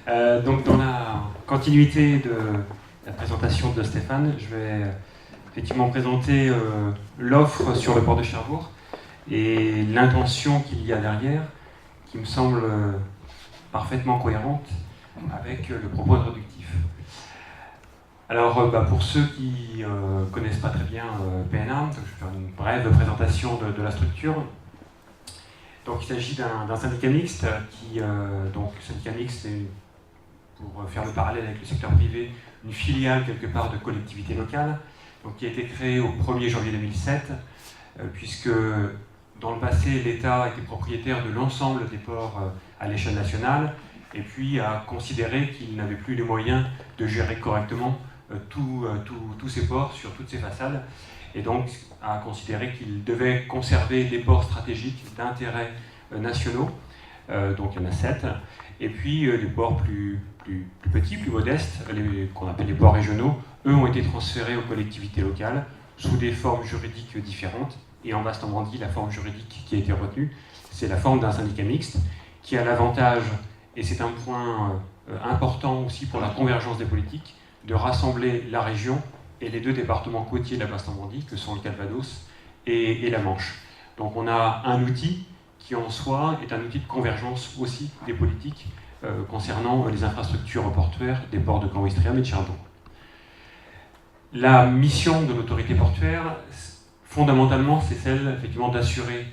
Donc dans la continuité de la présentation de Stéphane, je vais effectivement présenter l'offre sur le port de Cherbourg et l'intention qu'il y a derrière, qui me semble parfaitement cohérente avec le propos introductif. Alors pour ceux qui ne connaissent pas très bien PNA, je vais faire une brève présentation de la structure. Donc il s'agit d'un syndicat mixte donc syndicat mixte, c'est, pour faire le parallèle avec le secteur privé, une filiale quelque part de collectivité locale, donc qui a été créée au 1er janvier 2007, puisque dans le passé l'État était propriétaire de l'ensemble des ports à l'échelle nationale, et puis a considéré qu'il n'avait plus les moyens de gérer correctement tous ces ports sur toutes ces façades, et donc a considéré qu'il devait conserver les ports stratégiques d'intérêt nationaux, donc il y en a 7, et puis les ports plus petits, plus modestes, qu'on appelle les ports régionaux, eux ont été transférés aux collectivités locales sous des formes juridiques différentes, et en vaste dit, la forme juridique qui a été retenue, c'est la forme d'un syndicat mixte, qui a l'avantage, et c'est un point important aussi pour la convergence des politiques, de rassembler la région et les deux départements côtiers de la Basse-Normandie, que sont le Calvados et la Manche. Donc on a un outil qui en soi est un outil de convergence aussi des politiques concernant les infrastructures portuaires des ports de Caen-Ouistreham et de Cherbourg. La mission de l'autorité portuaire, fondamentalement, c'est celle effectivement d'assurer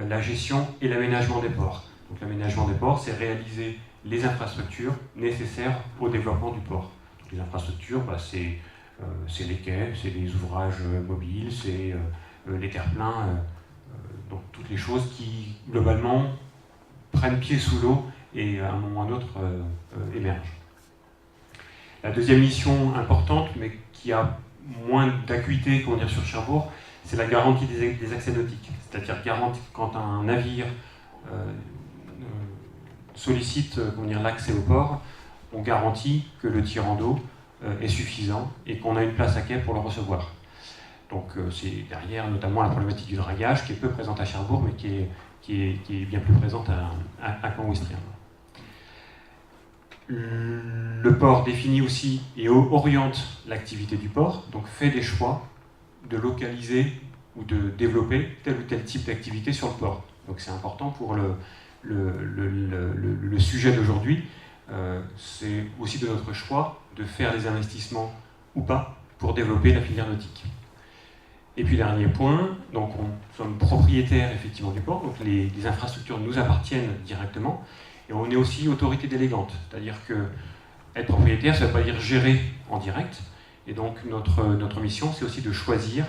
la gestion et l'aménagement des ports. Donc l'aménagement des ports, c'est réaliser les infrastructures nécessaires au développement du port. Donc, les infrastructures, c'est les quais, c'est les ouvrages mobiles, c'est les terre-pleins, donc toutes les choses qui, globalement, prennent pied sous l'eau et à un moment ou à un autre émergent. La deuxième mission importante, mais qui a moins d'acuité qu'on dire sur Cherbourg, c'est la garantie des accès nautiques. C'est-à-dire quand un navire sollicite l'accès au port, on garantit que le tirant d'eau est suffisant et qu'on a une place à quai pour le recevoir. Donc c'est derrière notamment la problématique du dragage qui est peu présente à Cherbourg mais qui est bien plus présente à Caen-Ouistreham. Le port définit aussi et oriente l'activité du port, donc fait des choix de localiser ou de développer tel ou tel type d'activité sur le port. Donc c'est important pour le sujet d'aujourd'hui. C'est aussi de notre choix de faire des investissements ou pas pour développer la filière nautique. Et puis dernier point, donc nous sommes propriétaires effectivement du port, donc les infrastructures nous appartiennent directement, et on est aussi autorité délégante, c'est-à-dire que être propriétaire, ça ne veut pas dire gérer en direct, et donc notre mission, c'est aussi de choisir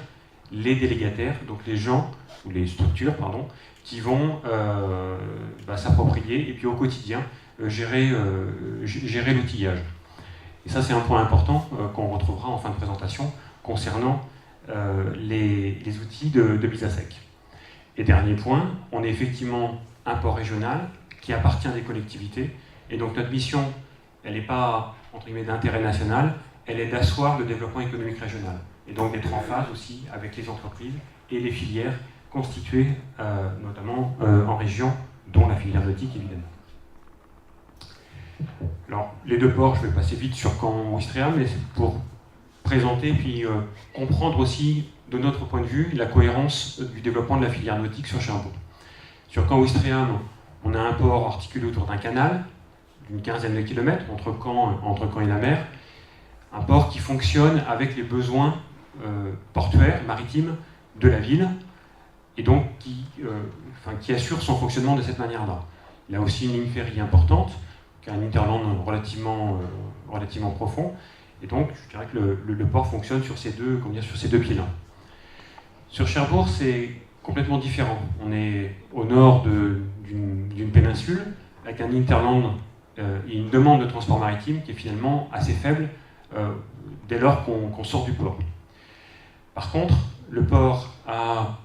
les délégataires, donc les gens, ou les structures, pardon, qui vont s'approprier, et puis au quotidien, gérer l'outillage. Et ça, c'est un point important qu'on retrouvera en fin de présentation concernant les outils de mise à sec. Et dernier point, on est effectivement un port régional qui appartient à des collectivités, et donc notre mission, elle n'est pas entre guillemets d'intérêt national, elle est d'asseoir le développement économique régional, et donc d'être en phase aussi avec les entreprises et les filières constituées notamment en région, dont la filière nautique évidemment. Alors, les deux ports, je vais passer vite sur Caen-Ouistreham, mais c'est pour présenter puis comprendre aussi, de notre point de vue, la cohérence du développement de la filière nautique sur Cherbourg. Sur Caen-Ouistreham, on a un port articulé autour d'un canal d'une quinzaine de kilomètres entre Caen et la mer, un port qui fonctionne avec les besoins portuaires, maritimes de la ville, et donc qui assure son fonctionnement de cette manière-là. Il a aussi une ligne ferry importante, qui a un hinterland relativement profond, et donc je dirais que le port fonctionne sur ces deux pieds-là. Sur Cherbourg, c'est complètement différent. On est au nord d'une péninsule, avec un hinterland et une demande de transport maritime qui est finalement assez faible dès lors qu'on sort du port. Par contre, le port a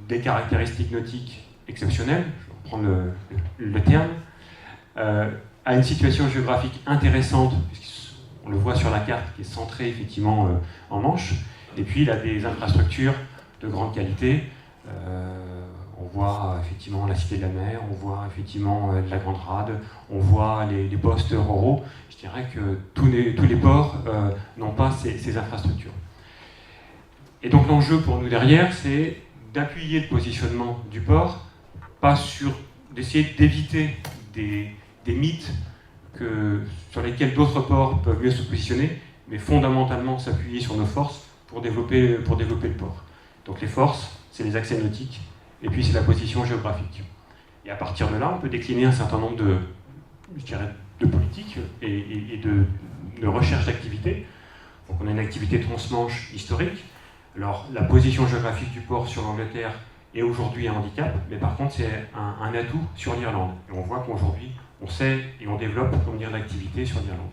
des caractéristiques nautiques exceptionnelles, je vais reprendre le terme, a une situation géographique intéressante, puisqu'on le voit sur la carte, qui est centrée effectivement en Manche, et puis il a des infrastructures de grande qualité. On voit effectivement la Cité de la Mer, on voit effectivement la Grande Rade, on voit les postes ruraux. Je dirais que tous les ports n'ont pas ces infrastructures. Et donc l'enjeu pour nous derrière, c'est d'appuyer le positionnement du port, pas d'essayer d'éviter des mythes sur lesquels d'autres ports peuvent mieux se positionner, mais fondamentalement s'appuyer sur nos forces pour développer le port. Donc les forces, c'est les accès nautiques, et puis c'est la position géographique. Et à partir de là, on peut décliner un certain nombre de politiques et de recherche d'activités. Donc on a une activité transmanche historique. Alors la position géographique du port sur l'Angleterre est aujourd'hui un handicap, mais par contre c'est un atout sur l'Irlande. Et on voit qu'aujourd'hui, on sait et on développe l'activité sur l'Irlande.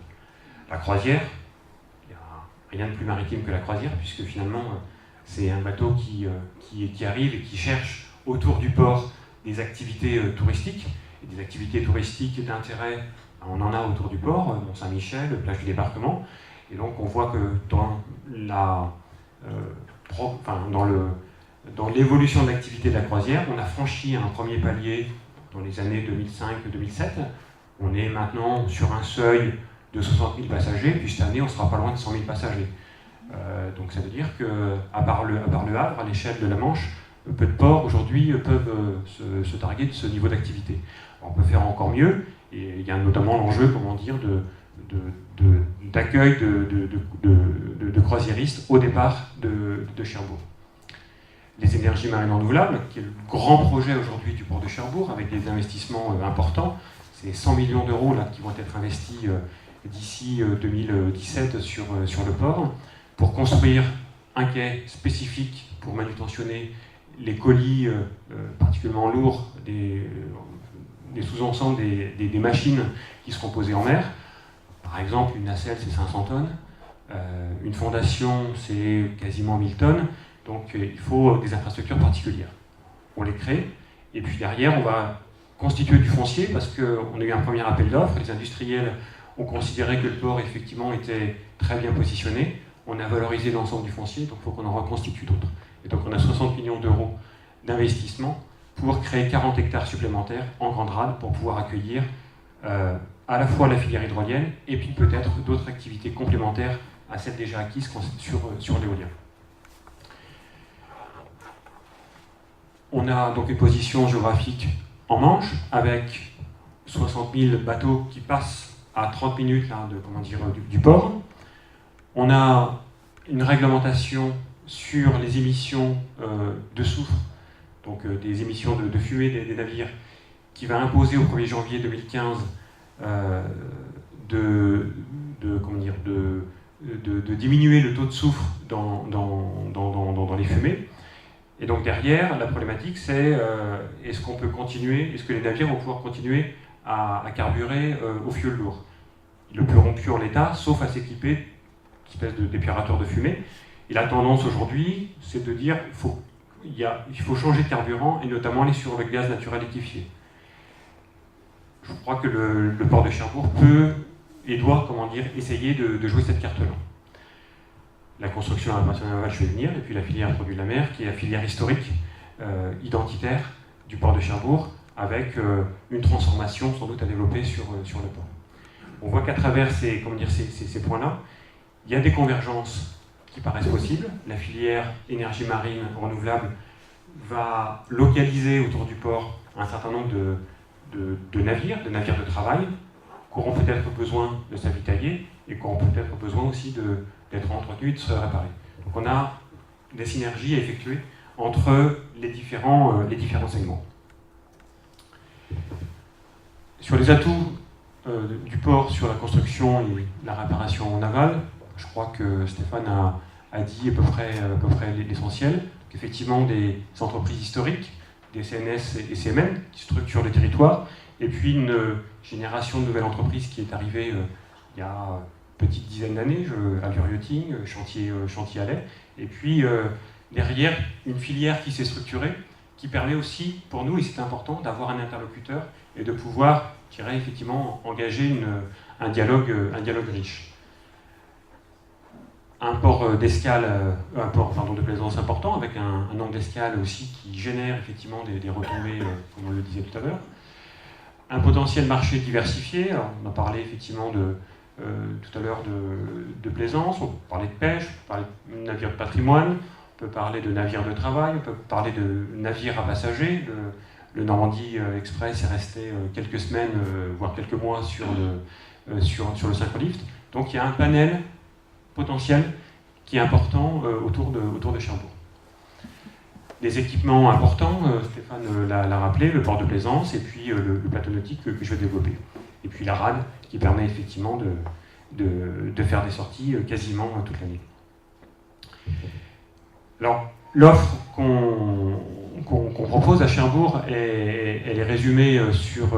La croisière, il n'y a rien de plus maritime que la croisière, puisque finalement c'est un bateau qui arrive et qui cherche autour du port des activités touristiques, et des activités touristiques d'intérêt, on en a autour du port, Mont-Saint-Michel, plage du débarquement, et donc on voit que dans l'évolution de l'activité de la croisière, on a franchi un premier palier dans les années 2005-2007. On est maintenant sur un seuil de 60 000 passagers, puis cette année on ne sera pas loin de 100 000 passagers. Donc ça veut dire qu'à part le Havre, à l'échelle de la Manche, peu de ports aujourd'hui peuvent se targuer de ce niveau d'activité. On peut faire encore mieux, et il y a notamment l'enjeu, d'accueil de croisiéristes au départ de Cherbourg. Les énergies marines renouvelables, qui est le grand projet aujourd'hui du port de Cherbourg, avec des investissements importants, c'est 100 millions d'euros qui vont être investis d'ici 2017 sur le port, pour construire un quai spécifique pour manutentionner les colis particulièrement lourds des sous-ensembles des machines qui seront posées en mer. Par exemple, une nacelle, c'est 500 tonnes. Une fondation, c'est quasiment 1000 tonnes. Donc il faut des infrastructures particulières. On les crée, et puis derrière, on va constituer du foncier, parce qu'on a eu un premier appel d'offres. Les industriels ont considéré que le port, effectivement, était très bien positionné. On a valorisé l'ensemble du foncier, donc il faut qu'on en reconstitue d'autres. Et donc on a 60 millions d'euros d'investissement pour créer 40 hectares supplémentaires en Grande Rade pour pouvoir accueillir à la fois la filière hydrolienne et puis peut-être d'autres activités complémentaires à celles déjà acquises sur l'éolien. On a donc une position géographique en Manche avec 60 000 bateaux qui passent à 30 minutes du port. On a une réglementation sur les émissions de soufre, donc des émissions de fumée des navires, qui va imposer au 1er janvier 2015 de diminuer le taux de soufre dans les fumées. Et donc derrière, la problématique c'est est-ce qu'on peut continuer, est-ce que les navires vont pouvoir continuer à carburer au fioul lourd? Ils ne pourront plus en l'état, sauf à s'équiper d'une espèce d'épurateur de fumée. Et la tendance aujourd'hui, c'est de dire il faut changer de carburant, et notamment aller sur le gaz naturel liquéfié. Je crois que le port de Cherbourg peut et doit essayer de jouer cette carte-là. La construction internationale, je vais venir, et puis la filière produits de la mer, qui est la filière historique, identitaire du port de Cherbourg, avec une transformation sans doute à développer sur le port. On voit qu'à travers ces points-là, il y a des convergences qui paraissent possibles. La filière énergie marine renouvelable va localiser autour du port un certain nombre de navires de travail, qui auront peut-être besoin de s'avitailler et qui auront peut-être besoin aussi d'être entretenus, de se réparer. Donc on a des synergies à effectuer entre les différents segments. Sur les atouts du port sur la construction et la réparation navale, je crois que Stéphane a dit à peu près l'essentiel. Donc effectivement, des entreprises historiques, des CNS et CMN qui structurent le territoire, et puis une génération de nouvelles entreprises qui est arrivée il y a une petite dizaine d'années, Allure Yachting, Chantier Alais, et puis derrière une filière qui s'est structurée, qui permet aussi pour nous, et c'est important, d'avoir un interlocuteur et de pouvoir, je dirais, effectivement engager un dialogue riche. un port d'escale, un port pardon, de plaisance important, avec un nombre d'escales aussi qui génère effectivement des retombées, comme on le disait tout à l'heure. Un potentiel marché diversifié. Alors, on a parlé effectivement tout à l'heure de plaisance, on peut parler de pêche, on peut parler de navires de patrimoine, on peut parler de navires de travail, on peut parler de navires à passagers. Le Normandie Express est resté quelques semaines, voire quelques mois sur le Syncrolift. Donc il y a un panel potentiel qui est important autour de Cherbourg. Des équipements importants, Stéphane l'a rappelé, le port de plaisance et puis le plateau nautique que je vais développer. Et puis la rade qui permet effectivement de faire des sorties quasiment toute l'année. Alors l'offre qu'on propose à Cherbourg, elle est résumée sur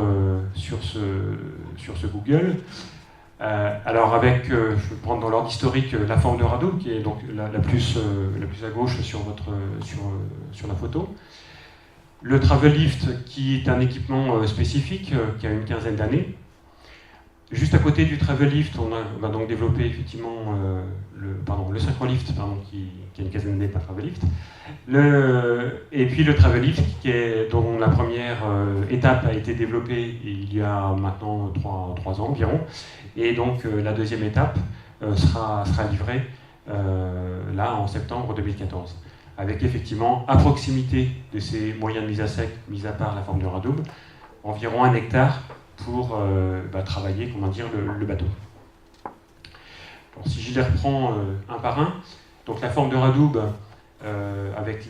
ce Google. Alors avec, je vais prendre dans l'ordre historique la forme de radeau, qui est donc la plus à gauche sur la photo. Le Travel Lift, qui est un équipement spécifique, qui a une quinzaine d'années. Juste à côté du Travel Lift, on va donc développer effectivement le Syncrolift, qui a une quinzaine d'années, pas Travel Lift. Et puis le Travel Lift, dont la première étape a été développée il y a maintenant 3 ans environ. Et donc la deuxième étape sera livrée là en septembre 2014. Avec effectivement, à proximité de ces moyens de mise à sec, mis à part la forme de radoub, environ 1 hectare pour travailler, le bateau. Alors, si je les reprends un par un, donc la forme de radoub, avec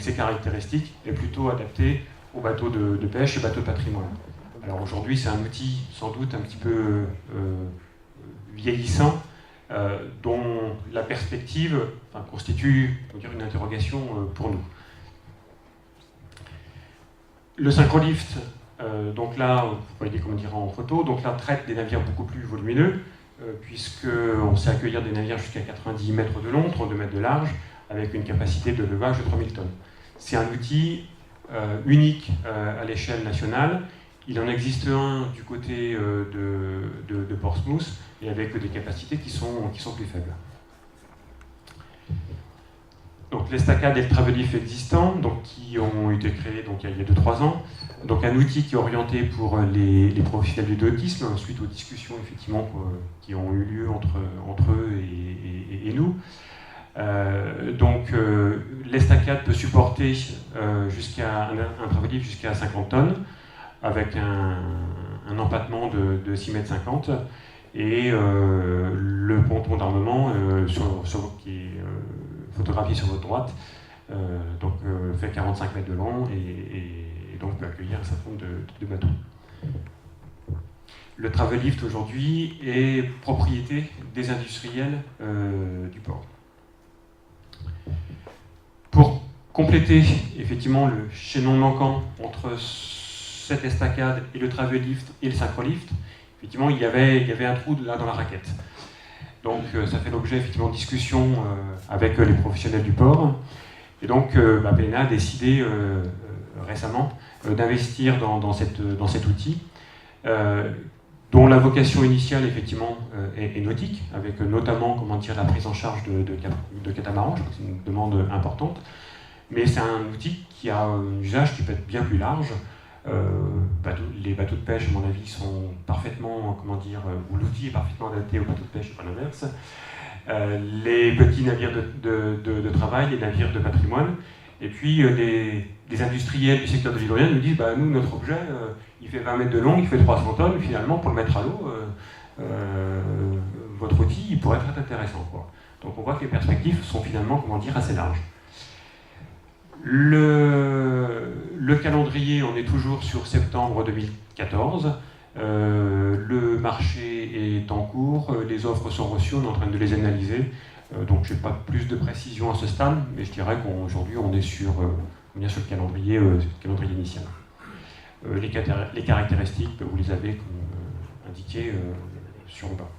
ses caractéristiques, est plutôt adaptée aux bateaux de pêche et bateaux de patrimoine. Alors aujourd'hui, c'est un outil sans doute un petit peu vieillissant, dont la perspective constitue une interrogation pour nous. Le Syncrolift, donc là, vous voyez en photo, donc là traite des navires beaucoup plus volumineux, puisqu'on sait accueillir des navires jusqu'à 90 mètres de long, 32 mètres de large, avec une capacité de levage de 3000 tonnes. C'est un outil unique à l'échelle nationale. Il en existe un du côté de Portsmouth, et avec des capacités qui sont plus faibles. Donc l'estacade et le Travel Lift existants, qui ont été créés il y a 2-3 ans. Donc un outil qui est orienté pour les professionnels du nautisme, suite aux discussions effectivement qui ont eu lieu entre eux et nous. L'estacade peut supporter un Travel Lift jusqu'à 50 tonnes, avec un empattement de 6,50 m, et le ponton d'armement qui est photographié sur votre droite fait 45 mètres de long et donc peut accueillir un certain nombre de bateaux. Le Travel Lift aujourd'hui est propriété des industriels du port. Pour compléter effectivement le chaînon manquant entre cette estacade et le Travel Lift et le Syncrolift, effectivement il y avait un trou là dans la raquette. Donc ça fait l'objet effectivement de discussions avec les professionnels du port. Et donc PNA a décidé récemment d'investir dans cet outil, dont la vocation initiale effectivement est nautique, avec notamment la prise en charge de catamarans. Je crois que c'est une demande importante. Mais c'est un outil qui a un usage qui peut être bien plus large. Les bateaux de pêche, à mon avis, sont parfaitement, ou l'outil est parfaitement adapté aux bateaux de pêche et pas l'inverse. Les petits navires de travail, les navires de patrimoine, et puis des industriels du secteur de l'hydrogène nous disent nous, notre objet, il fait 20 mètres de long, il fait 300 tonnes, finalement, pour le mettre à l'eau, votre outil il pourrait être intéressant. Donc on voit que les perspectives sont finalement assez larges. Le calendrier, on est toujours sur septembre 2014. Le marché est en cours, les offres sont reçues, on est en train de les analyser. Donc je n'ai pas plus de précision à ce stade, mais je dirais qu'aujourd'hui on est sur le calendrier initial. Les caractéristiques, vous les avez indiquées sur le bas.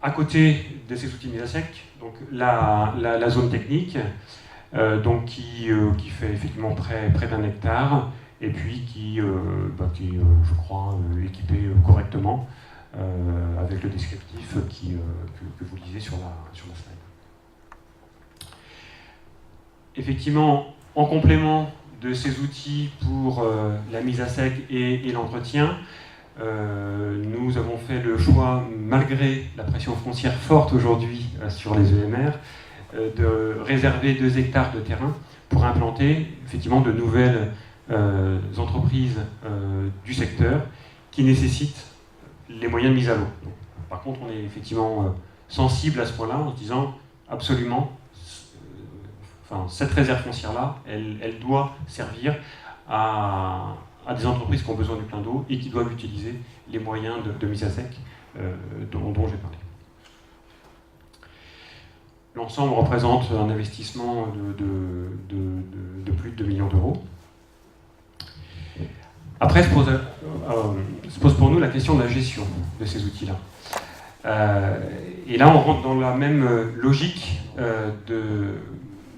À côté de ces outils mis à sec, donc la zone technique, qui fait effectivement près d'1 hectare, et puis qui est, je crois, équipée correctement, avec le descriptif que vous lisez sur la slide. Effectivement, en complément de ces outils pour la mise à sec et l'entretien, nous avons fait le choix, malgré la pression foncière forte aujourd'hui sur les EMR, de réserver 2 hectares de terrain pour implanter effectivement de nouvelles entreprises du secteur qui nécessitent les moyens de mise à l'eau. Par contre, on est effectivement sensible à ce point-là en se disant absolument, cette réserve foncière-là, elle doit servir à des entreprises qui ont besoin du plein d'eau et qui doivent utiliser les moyens de mise à sec dont j'ai parlé. L'ensemble représente un investissement de plus de 2 millions d'euros. Après, se pose pour nous la question de la gestion de ces outils-là. Et là, on rentre dans la même logique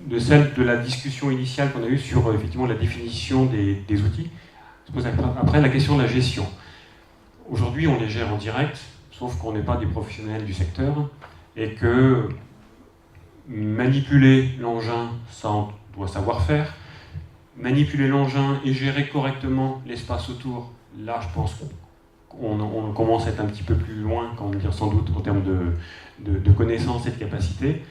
de celle de la discussion initiale qu'on a eue sur effectivement la définition des outils. Se pose après la question de la gestion. Aujourd'hui, on les gère en direct, sauf qu'on n'est pas des professionnels du secteur et que manipuler l'engin, ça on doit savoir faire. Manipuler l'engin et gérer correctement l'espace autour, là je pense qu'on commence à être un petit peu plus loin, sans doute en termes de connaissances et de capacités.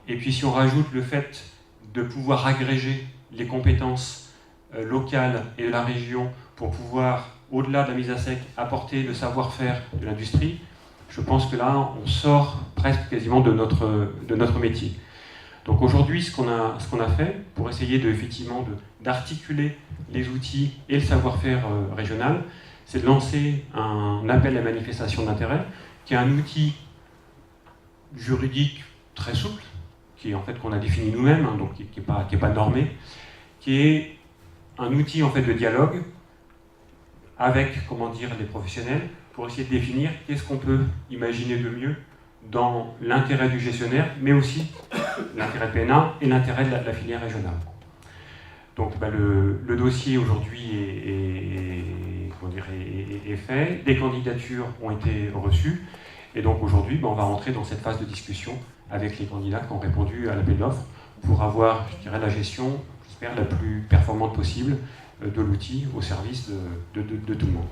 Et puis si on rajoute le fait de pouvoir agréger les compétences locales et de la région pour pouvoir, au-delà de la mise à sec, apporter le savoir-faire de l'industrie, je pense que là on sort presque quasiment de notre métier. Donc aujourd'hui, ce qu'on a fait pour essayer d'articuler les outils et le savoir-faire régional, c'est de lancer un appel à manifestation d'intérêt, qui est un outil juridique très souple, qu'on a défini nous-mêmes, donc qui n'est pas normé, qui est un outil de dialogue avec les professionnels pour essayer de définir qu'est-ce qu'on peut imaginer de mieux dans l'intérêt du gestionnaire, mais aussi l'intérêt de PNA et l'intérêt de la filière régionale. Donc le dossier aujourd'hui est fait, des candidatures ont été reçues, et donc aujourd'hui on va rentrer dans cette phase de discussion avec les candidats qui ont répondu à l'appel d'offres pour avoir, la gestion, j'espère, la plus performante possible de l'outil au service de tout le monde.